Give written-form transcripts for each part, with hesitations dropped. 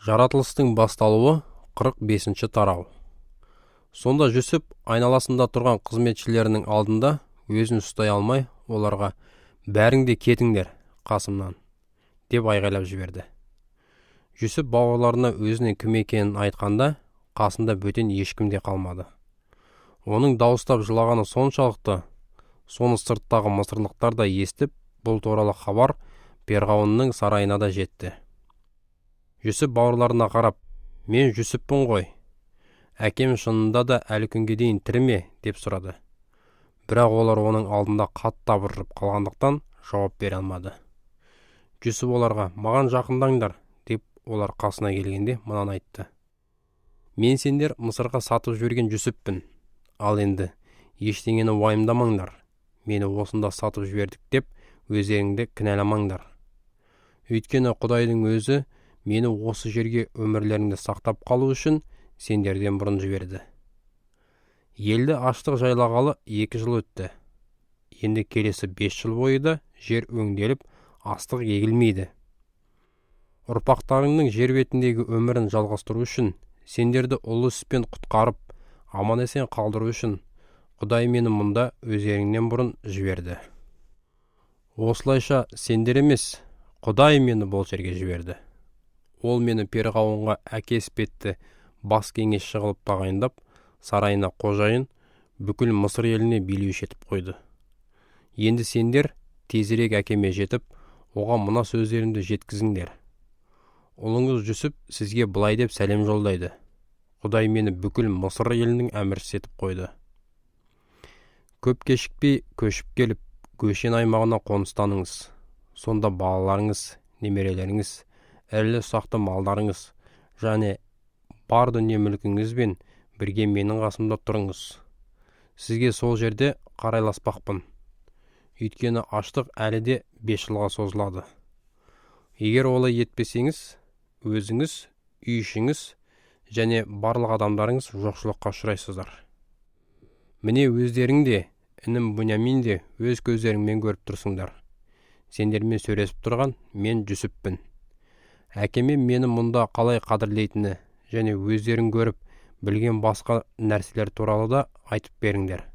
Жаратылыстың басталуы 45-ші тарау. Сонда Жүсіп айналасында тұрған қызметшілерінің алдында өзін ұстай алмай, оларға «Бәріңде кетіңдер қасымнан» деп айғайлап жіберді. Жүсіп бауырларына өзінің кім екенін айтқанда, қасында бөтен ешкім де қалмады. Оның дауыстап жылағаны соншалықты, соны сырттағы мысырлықтар да естіп, бұл туралы хабар Перғауынның сарайына да жетті. Жүсіп бауырларына қарап, «Мен Жүсіппін ғой. Әкем шынында да әлі күнге дейін тірі ме?» деп сұрады. Бірақ олар оның алдында қатты абыржып қалғандықтан жауап бере алмады. Жүсіп оларға «Маған жақындаңдар» деп олар қасына келгенде мынаны айтты. «Мен сендер Мысырға сатып жіберген Жүсіппін. Ал енді ештеңені уайымдамаңдар. Мені осында сатып жібердік деп өздеріңді кінәламаңдар. Өйткені Құдайдың өзі мені осы жерге өмірлеріңді сақтап қалу үшін сендерден бұрын жіберді. Елді аштық жайлағалы 2 жыл өтті. Енді келесі 5 жыл бойы да жер өңделіп, астық егілмейді. Ұрпақтарыңның жер бетіндегі өмірін жалғастыру үшін, сендерді ұлы іспен құтқарып, аман-есен қалдыру үшін Құдай мені мұнда өздеріңнен бұрын жіберді. Осылайша сендер емес, Құдай мені бұл жерге жіберді. Ол мені Перғауынға әке іспетті бас кеңесші қылып тағайындап, сарайына қожайын, бүкіл Мысыр еліне билеуші етіп қойды. Енді сендер тезірек әкеме жетіп, оған мына сөздерімді жеткізіңдер. Ұлыңыз Жүсіп сізге былай деп сәлем жолдайды. Құдай мені бүкіл Мысыр елінің әміршісі етіп қойды. Көп кешікпей көшіп келіп, Көшен аймағына қоныстаныңыз. Сонда балаларыңыз, немерелеріңіз, әлі ұсақты малдарыңыз, және бар дүние мүлкіңізбен бірге менің қасымда тұрыңыз. Сізге сол жерде қарайласпақпын. Өйткені аштық әлі де 5 жылға созылады. Егер олай етпесеңіз, өзіңіз, үй ішіңіз және барлық адамдарыңыз жоқшылыққа ұшырайсыздар. Міне өздерің де, інім Бұнямин де өз көздеріңмен көріп тұрсыңдар. Сендермен сөйлесіп тұрған мен Жүсіппін. Әкеме мені мұнда қалай қадірлейтіні және өздерің көріп білген басқа нәрселер туралы да айтып беріңдер.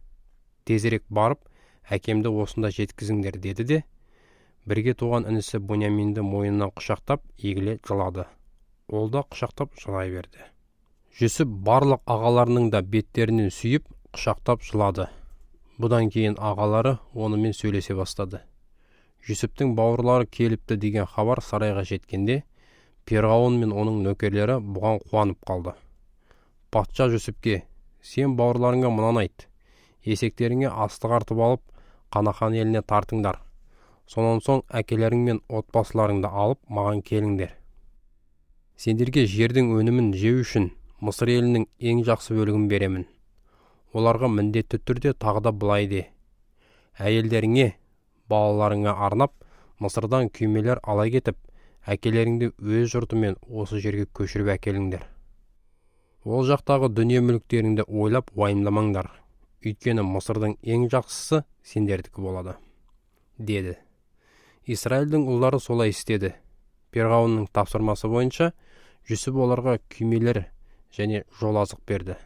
Тезірек барып, әкемді осында жеткізіңдер деді де, бірге туған інісі Бұняминді мойнынан құшақтап, егіле жылады. Ол да құшақтап жылай берді. Жүсіп барлық ағаларының да беттерінен сүйіп, құшақтап жылады. Бұдан кейін ағалары онымен сөйлесе бастады. Жүсіптің бауырлары келіпті деген хабар сарайға жеткенде, Перғауын мен оның нөкерлері бұған қуанып қалды. Патша Жүсіпке, сен бауырларыңа мынаны айт. Есектеріңе астық артып алып, Қанақан еліне тартыңдар. Сонан соң әкелерің мен отбасыларыңды алып, маған келіңдер. Сендерге жердің өнімін жеу үшін Мысыр елінің ең жақсы бөлігін беремін. Оларға міндетті түрде тағы да былай де. Әйелдеріңе, балаларыңа арнап, Мысырдан күймелер ала кетіп, әкелеріңді өз жұртымен осы жерге көшіріп әкеліңдер. Ол жақтағы дүние мүліктеріңді ойлап уайымдамаңдар. Өйткені Мысырдың ең жақсысы сендердікі болады, деді. Исраильдің ұлдары солай істеді. Перғауынның тапсырмасы бойынша Жүсіп оларға күймелер және жол азық берді.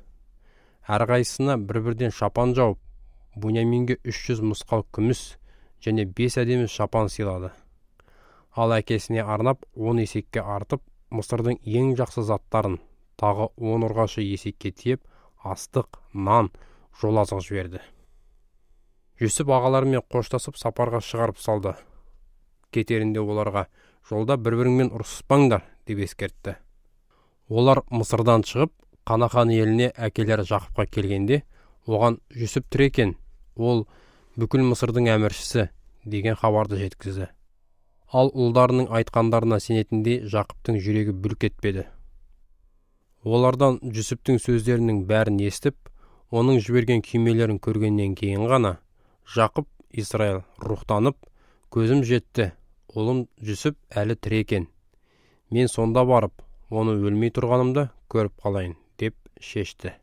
Әрқайсысына бір-бірден шапан жауып, Бұняминге 300 мысқал күміс және 5 әдемі шапан сыйлады. Ал әкесіне арнап 10 есекке артып, Мысырдың ең жақсы заттарын тағы 10 ұрғашы есекке тиеп, астық, нан, жол азық жіберді. Жүсіп ағаларымен қоштасып сапарға шығарып салды. Кетерінде оларға жолда бір-біріңмен ұрсыспаңдар деп ескертті. Олар Мысырдан шығып, Қанақан еліне әкелері Жақыпқа келгенде, оған Жүсіп тірі екен, ол бүкіл Мысырдың әміршісі деген хабарды жеткізді. Ал ұлдарының айтқандарына сенетіндей Жақыптың жүрегі бүлк етпеді. Олардан Жүсіптің сөздерінің бәрін естіп, оның жіберген күймелерін көргеннен кейін ғана Жақып Исраил рухтанып, көзім жетті, ұлым Жүсіп әлі тірі екен. Мен сонда барып, оны өлмей тұрғанымда көріп қалайын деп шешті.